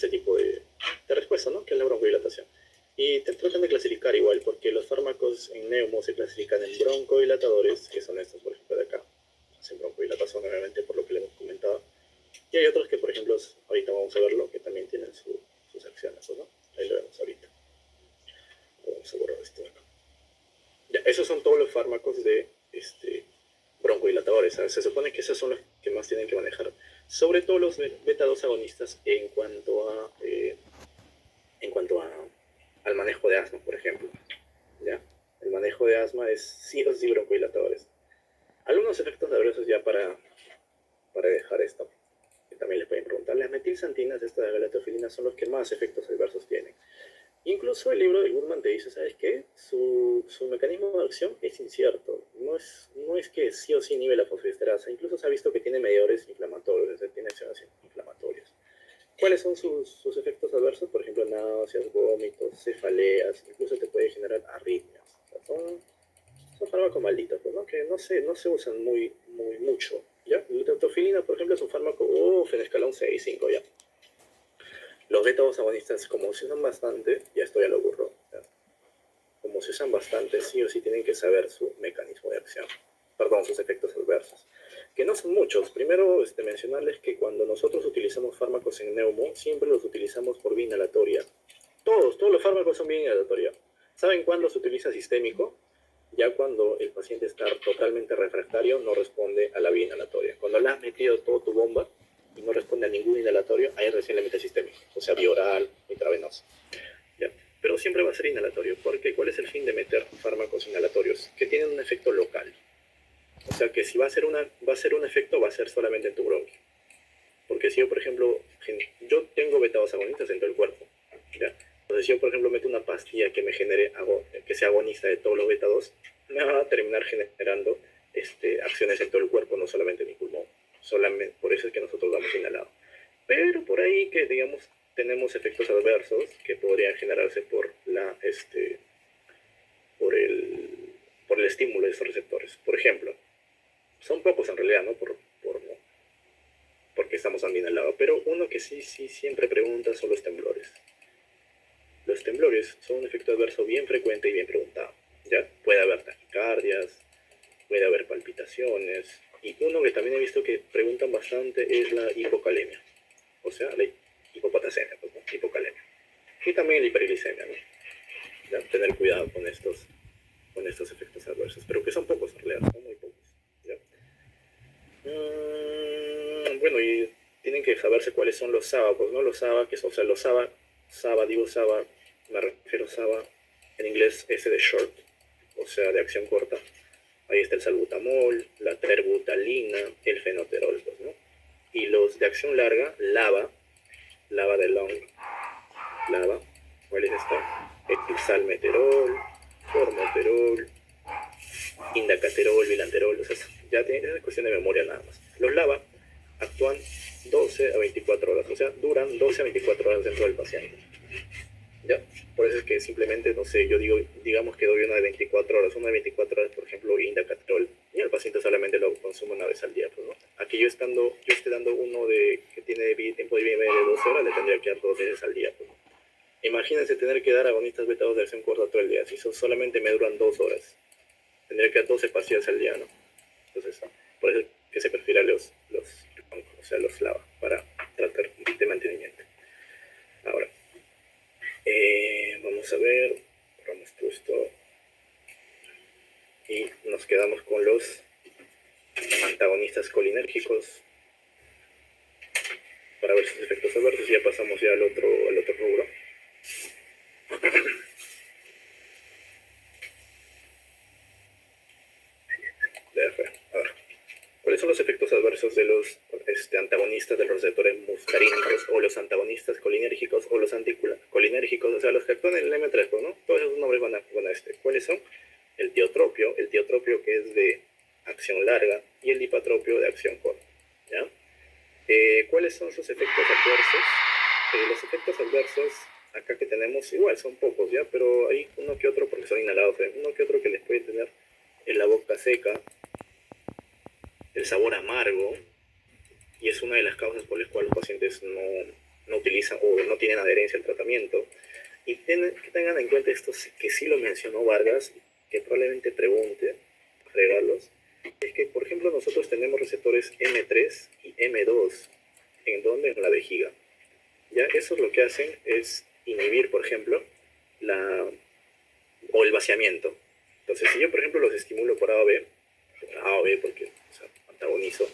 este tipo de respuesta, ¿no? Que es la broncodilatación. Y te tratan de clasificar igual, porque los fármacos en neumo se clasifican en broncodilatadores, que son estos, por ejemplo, de acá. Hacen broncodilatación, obviamente, por lo que le hemos comentado. Y hay otros que, por ejemplo, ahorita vamos a verlo, que también tienen sus acciones, ¿no? Ahí lo vemos ahorita. Vamos a borrar esto de acá. Ya, esos son todos los fármacos de broncodilatadores, ¿sabes? Se supone que esos son los que más tienen que manejar. Sobre todo los beta-2 agonistas en cuanto al manejo de asma, por ejemplo. ¿Ya? El manejo de asma es sí o sí broncodilatadores. Algunos efectos adversos ya para dejar esto, que también les pueden preguntar. Las metilsantinas, estas de galatofilina, son los que más efectos adversos tienen. Incluso el libro de Goodman te dice, ¿sabes qué? Su mecanismo de acción es incierto. No es que sí o sí inhibe la fosfodiesterasa. Incluso se ha visto que tiene mediadores inflamatorios, es decir, tiene acciones inflamatorias. ¿Cuáles son sus efectos adversos? Por ejemplo, náuseas, vómitos, cefaleas, incluso te puede generar arritmias. O sea, son fármacos malditos, pues, ¿no? Que no se usan mucho. ¿Ya? La teofilina, por ejemplo, es un fármaco en escalón 6, 5, ya. Los beta-2 agonistas, como se usan bastante, ya esto ya lo borró, ¿ya? Como se usan bastante, sí o sí tienen que saber su mecanismo de acción. Perdón, sus efectos adversos. Que no son muchos. Primero, mencionarles que cuando nosotros utilizamos fármacos en neumo, siempre los utilizamos por vía inhalatoria. Todos los fármacos son vía inhalatoria. ¿Saben cuándo se utiliza sistémico? Ya cuando el paciente está totalmente refractario, no responde a la vía inhalatoria. Cuando le has metido toda tu bomba y no responde a ningún inhalatorio, ahí recién le metes sistémico, o sea, vía intravenosa. ¿Ya? Pero siempre va a ser inhalatorio, porque ¿cuál es el fin de meter fármacos inhalatorios? Que tienen un efecto local. O sea, que si va a ser un efecto, va a ser solamente en tu bronquio. Porque si yo, por ejemplo, yo tengo beta-2 agonistas en todo el cuerpo, ¿ya? Entonces, si yo, por ejemplo, meto una pastilla que me genere, que sea agonista de todos los beta-2, me va a terminar generando acciones en todo el cuerpo, no solamente en mi pulmón. Solamente, por eso es que nosotros damos inhalado. Pero por ahí que, digamos, tenemos efectos adversos que podrían generarse por el estímulo de estos receptores. Por ejemplo, son pocos en realidad, ¿no? Porque estamos dando inhalado. Pero uno que sí siempre pregunta son los temblores. Los temblores son un efecto adverso bien frecuente y bien preguntado. ¿Ya? Puede haber taquicardias, puede haber palpitaciones. Y uno que también he visto que preguntan bastante es la hipocalemia. O sea, la hipopatasemia, pues, ¿no? Hipocalemia. Y también la hiperglicemia, ¿no? ¿Ya? Tener cuidado con estos efectos adversos. Pero que son pocos en realidad, son muy pocos. ¿Ya? Bueno, y tienen que saberse cuáles son los SABA, pues, ¿no? Los SABA, los SABA, me refiero a SABA, en inglés S de short, o sea, de acción corta. Ahí está el salbutamol, la terbutalina, el fenoterol, pues, ¿no? Y los de acción larga, LABA de long, LABA, ¿cuál es esta? Salmeterol, formoterol, indacaterol, bilanterol, o sea, es cuestión de memoria nada más. Los LABA actúan 12 a 24 horas, o sea, duran 12 a 24 horas dentro del paciente. ¿Ya? Por eso es que simplemente, no sé, digamos que doy una de 24 horas, una de 24 horas, por ejemplo, indacaterol, y el paciente solamente lo consume una vez al día, pues, ¿no? Aquí yo esté dando uno que tiene tiempo de vida media de 12 horas, le tendría que dar 2 veces al día, pues, ¿no? Imagínense tener que dar agonistas beta-2 de acción corta todo el día, si solamente me duran 2 horas. Tendría que dar 12 pastillas al día, ¿no? Entonces, por eso es que se prefieren los LABA para tratar de mantenimiento. Ahora, vamos a ver, borramos todo esto y nos quedamos con los antagonistas colinérgicos para ver sus efectos adversos y ya pasamos ya al otro rubro. A ver, ¿cuáles son los efectos adversos de los antagonistas de los receptores muscarínicos o los antagonistas colinérgicos o los anticolinérgicos? O sea, los que actúan en el M3, ¿no? Todos esos nombres van a ¿Cuáles son? El tiotropio que es de acción larga y el dipatropio de acción corta, ¿ya? ¿Cuáles son sus efectos adversos? Los efectos adversos acá que tenemos igual son pocos, ¿ya? Pero hay uno que otro, porque son inhalados, uno que otro que les puede tener en la boca seca, el sabor amargo, y es una de las causas por las cuales los pacientes no utilizan o no tienen adherencia al tratamiento. Y que tengan en cuenta esto que sí lo mencionó Vargas, que probablemente pregunte, regalos, es que, por ejemplo, nosotros tenemos receptores M3 y M2. ¿En dónde? En la vejiga. ¿Ya? Eso lo que hacen es inhibir, por ejemplo, o el vaciamiento. Entonces, si yo, por ejemplo, los estimulo por A o B porque o sea, antagonizo,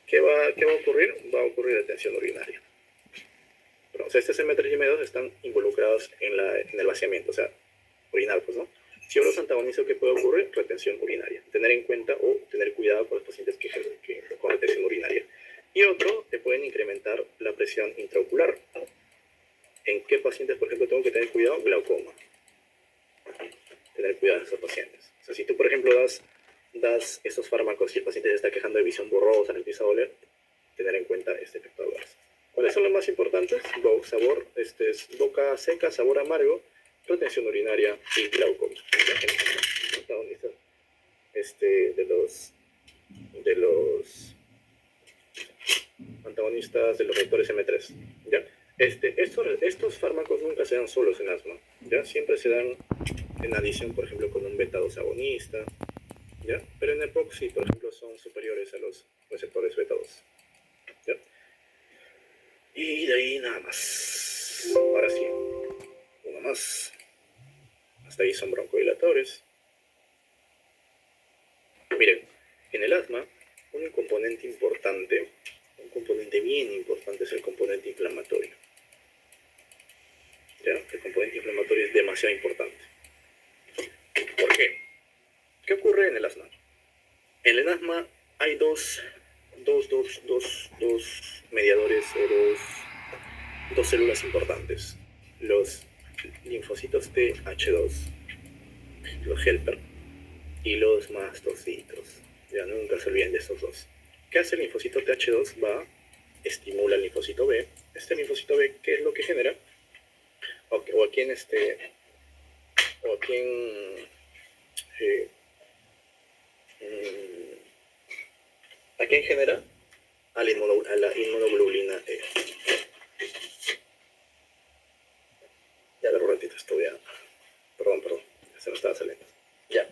¿qué va a ocurrir? Va a ocurrir retención urinaria. Pero, o sea, este M3 y M2 están involucrados en el vaciamiento, o sea, orinar, pues, ¿no? Si yo los antagonizo, ¿qué puede ocurrir? Retención urinaria. Tener en cuenta o tener cuidado con los pacientes que con retención urinaria. Y otro, te pueden incrementar la presión intraocular. ¿En qué pacientes, por ejemplo, tengo que tener cuidado? Glaucoma. Tener cuidado de esos pacientes. O sea, si tú, por ejemplo, das esos fármacos y el paciente se está quejando de visión borrosa, le empieza a doler, tener en cuenta este efecto adverso. ¿Cuáles son los más importantes? Sabor, boca seca, sabor amargo, retención urinaria y glaucoma. De los antagonistas de los receptores M3. ¿Ya? Estos fármacos nunca se dan solos en asma, ¿ya? Siempre se dan en adición, por ejemplo, con un beta-2 agonista, ¿ya? Pero en EPOC sí, por ejemplo, son superiores a los receptores beta-2, ¿ya? Y de ahí nada más. Ahora sí, uno más. Hasta ahí son broncodilatadores. Miren, en el asma, un componente importante, un componente bien importante es el componente inflamatorio. ¿Ya? El componente inflamatorio es demasiado importante. ¿Por qué? ¿Qué ocurre en el asma? En el asma hay dos mediadores o dos células importantes. Los linfocitos TH2, los helper, y los mastocitos. Ya nunca se olviden de estos dos. ¿Qué hace el linfocito TH2? Estimula el linfocito B. Este linfocito B, ¿qué es lo que genera? O a quién ¿a quién genera? A la inmunoglobulina E. Ya, a ver, un ratito, estoy ya. Perdón, se me estaba saliendo. Ya.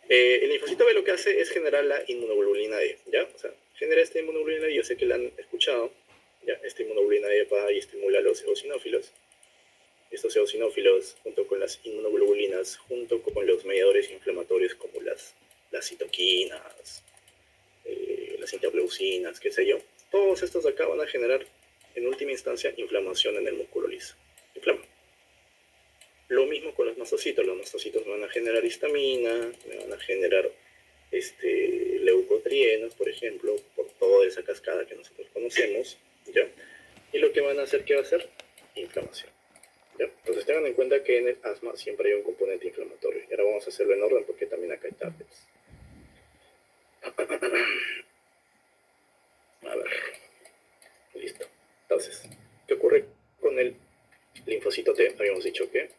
El linfocito B lo que hace es generar la inmunoglobulina E, ¿ya? O sea, genera esta inmunoglobulina E, yo sé que la han escuchado, ¿ya? Esta inmunoglobulina E va y estimula a los eosinófilos. Estos eosinófilos, junto con las inmunoglobulinas, junto con los mediadores inflamatorios como las citoquinas, las interleucinas, qué sé yo, todos estos de acá van a generar, en última instancia, inflamación en el músculo liso. Inflama. Lo mismo con los mastocitos. Los mastocitos van a generar histamina, van a generar leucotrienos, por ejemplo, por toda esa cascada que nosotros conocemos, ¿ya? Y lo que van a hacer, ¿qué va a hacer? Inflamación, ¿ya? Entonces tengan en cuenta que en el asma siempre hay un componente inflamatorio. Y ahora vamos a hacerlo en orden porque también acá hay targets. A ver, listo. Entonces, ¿qué ocurre con el linfocito T? Habíamos dicho que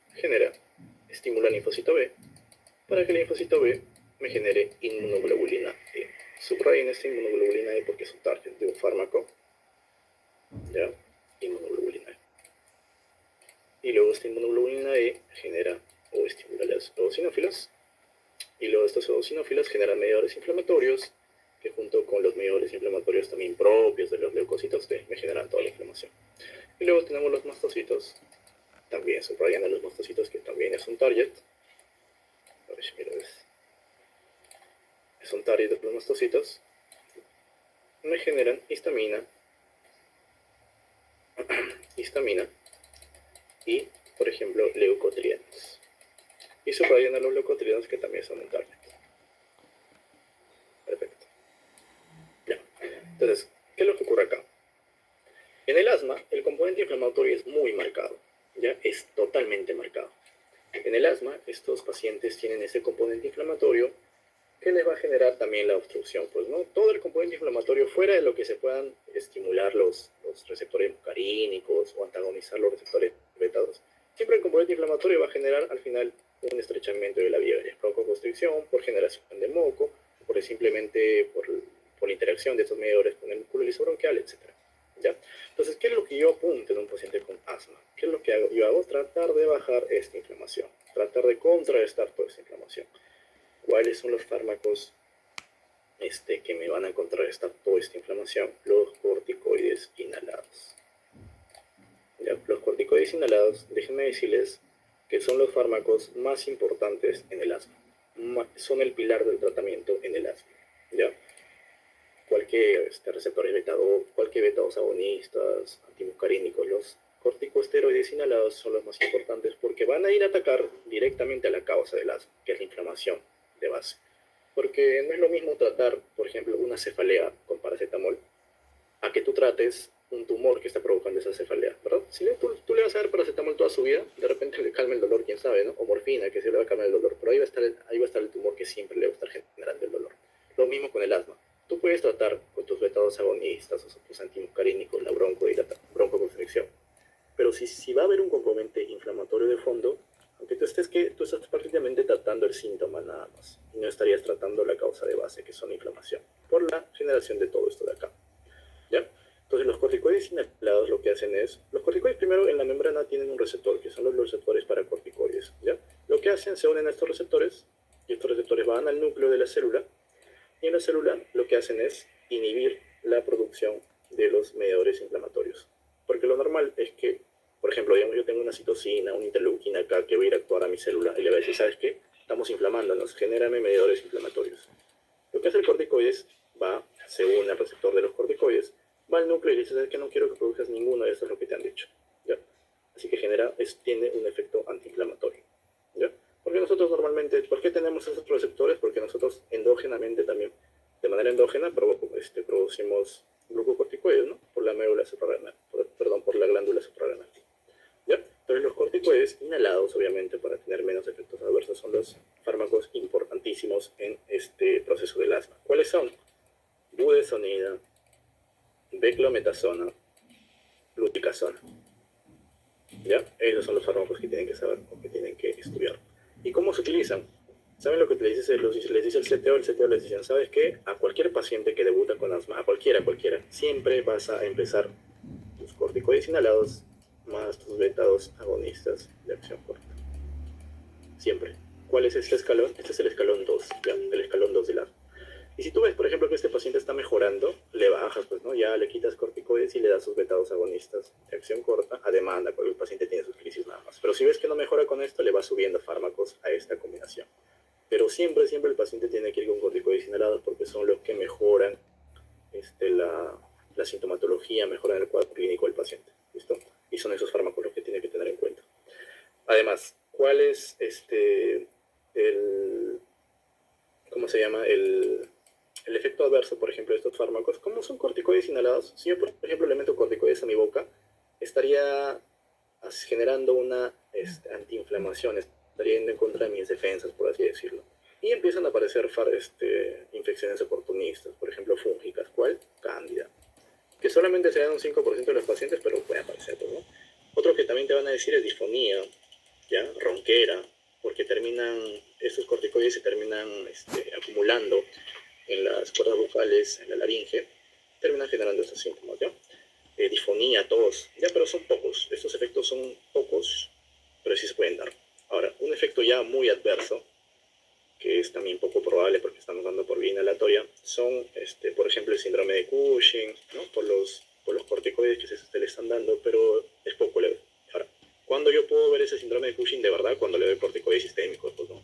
estimula el linfocito B para que el linfocito B me genere inmunoglobulina E. Subrayen esta inmunoglobulina E porque es un target de un fármaco, ¿ya? Inmunoglobulina E. Y luego esta inmunoglobulina E genera o estimula las eosinófilas. Y luego estos eosinófilas generan mediadores inflamatorios que junto con los mediadores inflamatorios también propios de los leucocitos T me generan toda la inflamación. Y luego tenemos los mastocitos, también subrayan a los mastocitos que también es un target. A ver si mira, es un target de los mastocitos. Me generan histamina y, por ejemplo, leucotrienos. Y subrayan a los leucotrienos que también son un target. Perfecto. Ya. Entonces, ¿qué es lo que ocurre acá? En el asma, el componente inflamatorio es muy marcado, ya es totalmente marcado. En el asma, estos pacientes tienen ese componente inflamatorio que les va a generar también la obstrucción. Pues no todo el componente inflamatorio fuera de lo que se puedan estimular los receptores muscarínicos o antagonizar los receptores beta-2. Siempre el componente inflamatorio va a generar al final un estrechamiento de la vía aérea, broncoconstricción por generación de moco, simplemente por la interacción de estos mediadores con el músculo lisobronquial, etc. ¿Ya? Entonces, ¿qué es lo que yo apunto en un paciente con asma? ¿Qué es lo que hago? Yo hago tratar de bajar esta inflamación, tratar de contrarrestar toda esta inflamación. ¿Cuáles son los fármacos que me van a contrarrestar toda esta inflamación? Los corticoides inhalados. ¿Ya? Los corticoides inhalados, déjenme decirles que son los fármacos más importantes en el asma. Son el pilar del tratamiento en el asma. ¿Ya? Cualquier receptores beta-2, cualquier beta-2 agonistas, antimuscarínicos, los corticosteroides inhalados son los más importantes porque van a ir a atacar directamente a la causa del asma, que es la inflamación de base. Porque no es lo mismo tratar, por ejemplo, una cefalea con paracetamol a que tú trates un tumor que está provocando esa cefalea, ¿verdad? Si tú le vas a dar paracetamol toda su vida, de repente le calma el dolor, quién sabe, ¿no? O morfina, que se le va a calmar el dolor, pero ahí va a estar el tumor que siempre le va a estar generando el dolor. Lo mismo con el asma. Tú puedes tratar con tus beta-2 agonistas o tus antimuscarínicos la broncoconstricción. Pero si va a haber un componente inflamatorio de fondo, aunque tú estás prácticamente tratando el síntoma nada más, y no estarías tratando la causa de base, que son la inflamación, por la generación de todo esto de acá. ¿Ya? Entonces los corticoides inhalados lo que hacen es, los corticoides primero en la membrana tienen un receptor, que son los receptores para corticoides, ¿ya? Lo que hacen, se unen a estos receptores, y estos receptores van al núcleo de la célula, y en la célula lo que hacen es inhibir la producción de los mediadores inflamatorios. Porque lo normal es que, por ejemplo, digamos, yo tengo una citocina, una interleuquina acá que va a ir a actuar a mi célula y le va a decir, ¿sabes qué? Estamos inflamándonos, genérame mediadores inflamatorios. Lo que hace el corticoides va, se une al receptor de los corticoides, va al núcleo y dice, ¿sabes qué? No quiero que produzcas ninguno de estos, lo que te han dicho. ¿Ya? Así que tiene un efecto antiinflamatorio. ¿Ya? Porque nosotros normalmente, ¿por qué tenemos esos receptores? Porque nosotros endógenamente también, de manera endógena, producimos glucocorticoides, ¿no? Por la médula suprarrenal, por la glándula suprarrenal. ¿Ya? Entonces los corticoides inhalados, obviamente, para tener menos efectos adversos, son los fármacos importantísimos en este proceso del asma. ¿Cuáles son? Budesonida, beclometasona, fluticasona. ¿Ya? Esos son los fármacos que tienen que saber o que tienen que estudiar. ¿Y cómo se utilizan? ¿Saben lo que les dice el CTO? El CTO les dice, ¿sabes qué? A cualquier paciente que debuta con asma, a cualquiera, siempre vas a empezar tus corticoides inhalados más tus beta-2 agonistas de acción corta. Siempre. ¿Cuál es este escalón? Este es el escalón 2, ¿ya? El escalón 2 del asma. Y si tú ves, por ejemplo, que este paciente está mejorando, le bajas, pues, ¿no? Ya le quitas corticoides y le das sus beta-2 agonistas de acción corta a demanda, porque el paciente tiene sus crisis nada más. Pero si ves que no mejora con esto, le vas subiendo fármacos a esta combinación. Pero siempre el paciente tiene que ir con corticoides inhalados porque son los que mejoran la sintomatología, mejoran el cuadro clínico del paciente. ¿Listo? Y son esos fármacos los que tiene que tener en cuenta. Además, ¿cuál es ¿cómo se llama? El efecto adverso, por ejemplo, de estos fármacos? ¿Cómo son corticoides inhalados? Si yo, por ejemplo, le meto corticoides a mi boca, estaría generando una antiinflamación, estaría yendo en contra de mis defensas, por así decirlo. Y empiezan a aparecer infecciones oportunistas, por ejemplo, fúngicas. ¿Cuál? Cándida. Que solamente se dan un 5% de los pacientes, pero puede aparecer, ¿no? Otro que también te van a decir es disfonía, ¿ya? Ronquera, porque estos corticoides se terminan acumulando en las cuerdas vocales, en la laringe, terminan generando estos síntomas, ¿ya? Disfonía, tos, ya, pero son pocos. Estos efectos son pocos, pero sí se pueden dar. Ahora, un efecto ya muy adverso, que es también poco probable porque estamos dando por vía inhalatoria, son, por ejemplo, el síndrome de Cushing, ¿no? Por los corticoides que se le están dando, pero es poco leve. Ahora, ¿cuándo yo puedo ver ese síndrome de Cushing de verdad? Cuando le doy corticoides sistémicos, pues, ¿no?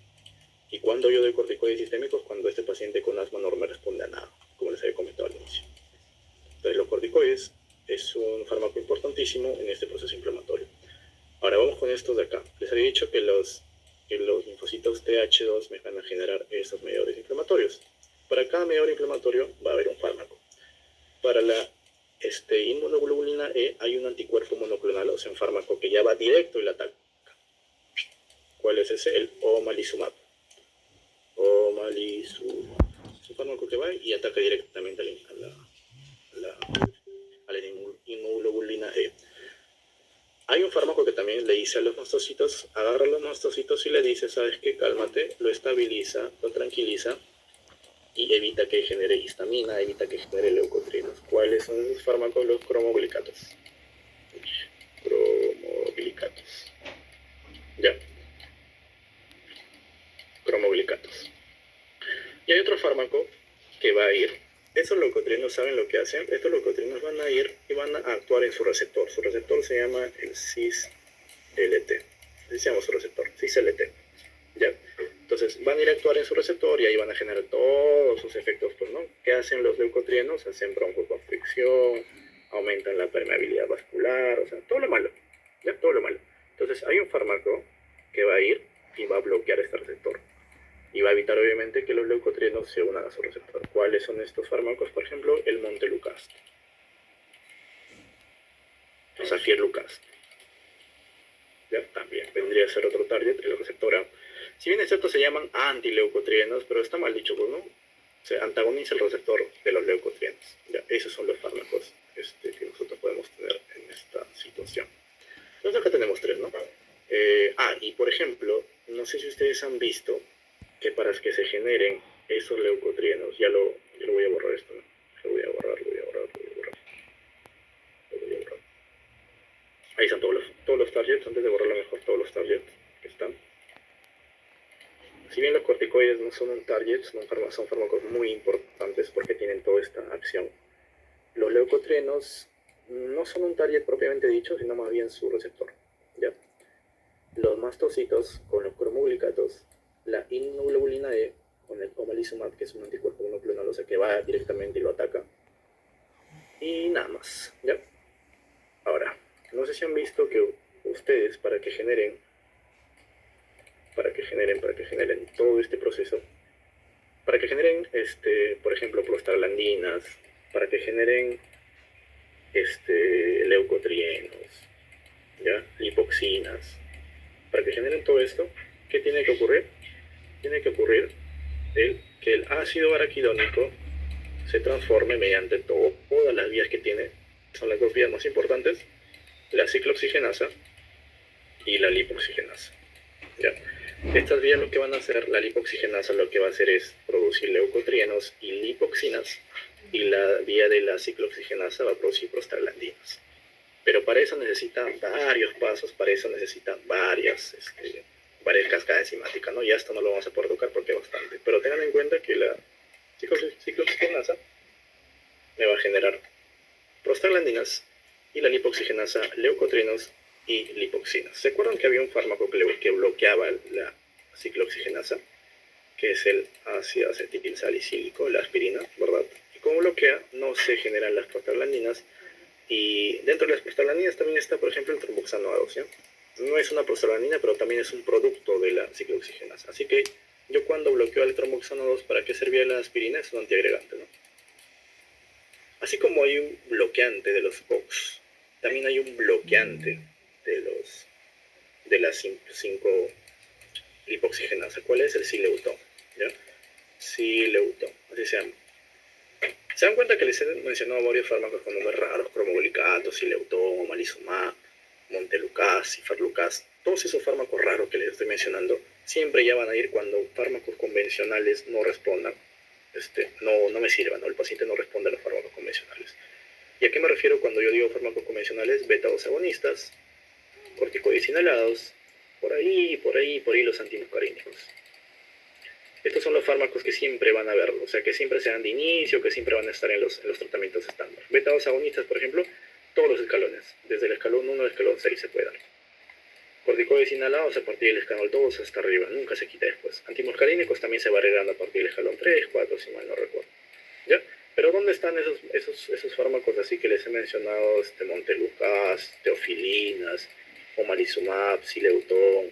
¿Y cuando yo doy corticoides sistémicos? Cuando este paciente con asma no me responde a nada, como les había comentado al inicio. Entonces, los corticoides es un fármaco importantísimo en este proceso inflamatorio. Ahora vamos con estos de acá. Les había dicho que los linfocitos TH2 me van a generar estos mediadores inflamatorios. Para cada mediador inflamatorio va a haber un fármaco. Para la inmunoglobulina E hay un anticuerpo monoclonal, o sea, un fármaco que ya va directo y la ataca. ¿Cuál es ese? El omalizumab. Omalizumab. Es un fármaco que va y ataca directamente a la inmunoglobulina E. Hay un fármaco que también le dice a los mastocitos, agarra a los mastocitos y le dice, ¿sabes qué? Cálmate, lo estabiliza, lo tranquiliza y evita que genere histamina, evita que genere leucotrienos. ¿Cuáles son esos fármacos? Los cromoglicatos. Cromoglicatos. Ya. Cromoglicatos. Y hay otro fármaco que va a ir. Esos leucotrienos, ¿saben lo que hacen? Estos leucotrienos van a ir y van a actuar en su receptor. Su receptor se llama el cis-LT. Así se llama su receptor, cis-LT. ¿Ya? Entonces van a ir a actuar en su receptor y ahí van a generar todos sus efectos, pues, ¿no? ¿Qué hacen los leucotrienos? Hacen broncoconstricción, aumentan la permeabilidad vascular, o sea, todo lo malo, ¿ya? Todo lo malo. Entonces hay un fármaco que va a ir y va a bloquear este receptor. Y va a evitar, obviamente, que los leucotrienos se unan a su receptor. ¿Cuáles son estos fármacos? Por ejemplo, el montelukast. O Zafirlukast. ¿Ya? También vendría a ser otro target, el receptor A. Si bien es cierto, se llaman antileucotrienos, pero está mal dicho, ¿no? Se antagoniza el receptor de los leucotrienos. ¿Ya? Esos son los fármacos que nosotros podemos tener en esta situación. Entonces acá tenemos tres, ¿no? Y por ejemplo, no sé si ustedes han visto que para que se generen esos leucotrienos, yo lo voy a borrar esto, ¿no? Lo voy a borrar. Ahí están todos los targets, antes de borrarlo mejor, todos los targets que están. Si bien los corticoides no son un target, son fármacos muy importantes porque tienen toda esta acción. Los leucotrienos no son un target propiamente dicho, sino más bien su receptor. ¿Ya? Los mastocitos con los cromoglicatos, la inmunoglobulina E con el omalizumab, que es un anticuerpo monoclonal, o sea que va directamente y lo ataca. Y nada más, ¿ya? Ahora, no sé si han visto que ustedes, para que generen todo este proceso, para que generen, por ejemplo, prostaglandinas, para que generen leucotrienos, ¿ya? Lipoxinas, para que generen todo esto, ¿qué tiene que ocurrir? Tiene que ocurrir que el ácido araquidónico se transforme mediante todas las vías que tiene, son las dos vías más importantes, la ciclooxigenasa y la lipoxigenasa. ¿Ya? Estas vías lo que van a hacer, la lipoxigenasa lo que va a hacer es producir leucotrienos y lipoxinas, y la vía de la ciclooxigenasa va a producir prostaglandinas. Pero para eso necesita varios pasos, para eso necesita varias cascadas enzimáticas, ¿no? Ya esto no lo vamos a poder tocar porque es bastante. Pero tengan en cuenta que la ciclooxigenasa me va a generar prostaglandinas y la lipoxigenasa leucotrienos y lipoxinas. ¿Se acuerdan que había un fármaco que bloqueaba la ciclooxigenasa? Que es el ácido acetil salicílico, la aspirina, ¿verdad? Y como bloquea, no se generan las prostaglandinas. Y dentro de las prostaglandinas también está, por ejemplo, el tromboxano A2, ¿ya? No es una prostaglandina, pero también es un producto de la ciclooxigenasa. Así que yo cuando bloqueo el tromboxano 2, ¿para qué servía la aspirina? Es un antiagregante, ¿no? Así como hay un bloqueante de los COX, también hay un bloqueante de las 5 lipoxigenasa. ¿Cuál es? El sileutón, ¿ya? Sileutón, así se llama. ¿Se dan cuenta que les he mencionado varios fármacos con nombres raros? Cromoglicato, sileutón, omalizumab, montelukast, cifarlukast. Todos esos fármacos raros que les estoy mencionando siempre ya van a ir cuando fármacos convencionales no respondan. No me sirvan, ¿no? El paciente no responde a los fármacos convencionales. ¿Y a qué me refiero cuando yo digo fármacos convencionales? Beta-2 agonistas, corticoides inhalados, por ahí los antimuscarínicos. Estos son los fármacos que siempre van a haber, o sea, que siempre sean de inicio, que siempre van a estar en los tratamientos estándar. Beta-2 agonistas, por ejemplo, todos los escalones, desde el escalón 1 al escalón 6 se puede dar. Corticoides inhalados a partir del escalón 2 hasta arriba, nunca se quita después. Antimuscarínicos también se va agregando a partir del escalón 3, 4, si mal no recuerdo. ¿Ya? Pero ¿dónde están esos fármacos así que les he mencionado? Montelukast, teofilinas, omalizumab, sileutón.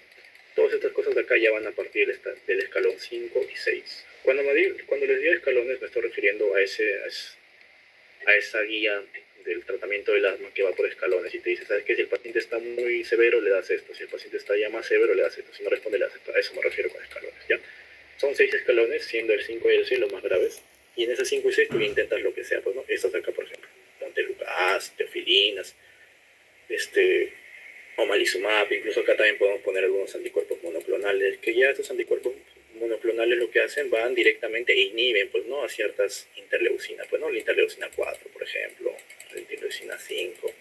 Todas estas cosas de acá ya van a partir del escalón 5 y 6. Cuando les digo escalones me estoy refiriendo a esa guía del tratamiento del asma que va por escalones y te dice, ¿sabes qué? Si el paciente está muy severo, le das esto. Si el paciente está ya más severo, le das esto. Si no responde, le das esto. A eso me refiero con escalones, ¿ya? Son 6 escalones, siendo el 5 y el 6 los más graves. Y en esos 5 y 6 tú intentas lo que sea, pues, ¿no? Estos de acá, por ejemplo. Montelukast, teofilinas, omalizumab, incluso acá también podemos poner algunos anticuerpos monoclonales, que ya estos anticuerpos monoclonales lo que hacen van directamente e inhiben, pues, ¿no? A ciertas interleucinas, pues, ¿no? La interleucina 4, por ejemplo, la interleucina 5,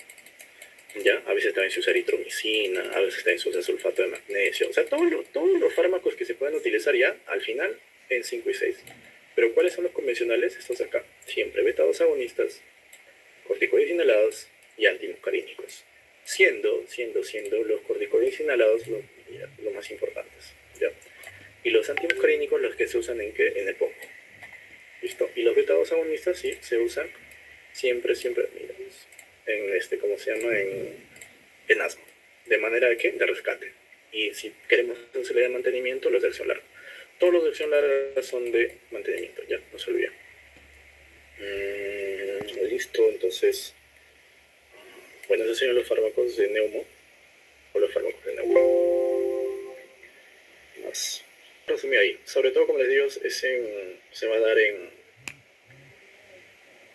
¿ya? A veces también se usa eritromicina, a veces también se usa sulfato de magnesio, o sea, todos los fármacos que se pueden utilizar ya, al final, en 5 y 6. Pero ¿cuáles son los convencionales? Estos acá, siempre beta-2 agonistas, corticoides inhalados y antimuscarínicos. Siendo los corticoides inhalados lo más importantes, ¿ya? Y los antimuscarínicos los que se usan en qué? En el poco. ¿Listo? Y los beta-2 agonistas sí se usan siempre, mira, en ¿cómo se llama? En asma. ¿De manera de qué? De rescate. Y si queremos acelerar el mantenimiento, los de acción larga. Todos los de acción larga son de mantenimiento, ya, no se olviden. Listo, entonces, bueno, esos serían los fármacos de neumo, o los fármacos de neumo. Más. Resumí ahí. Sobre todo, como les digo, se va a dar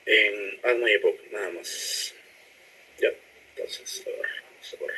en asma y EPOC, nada más. Ya, entonces, a ver, vamos a ver.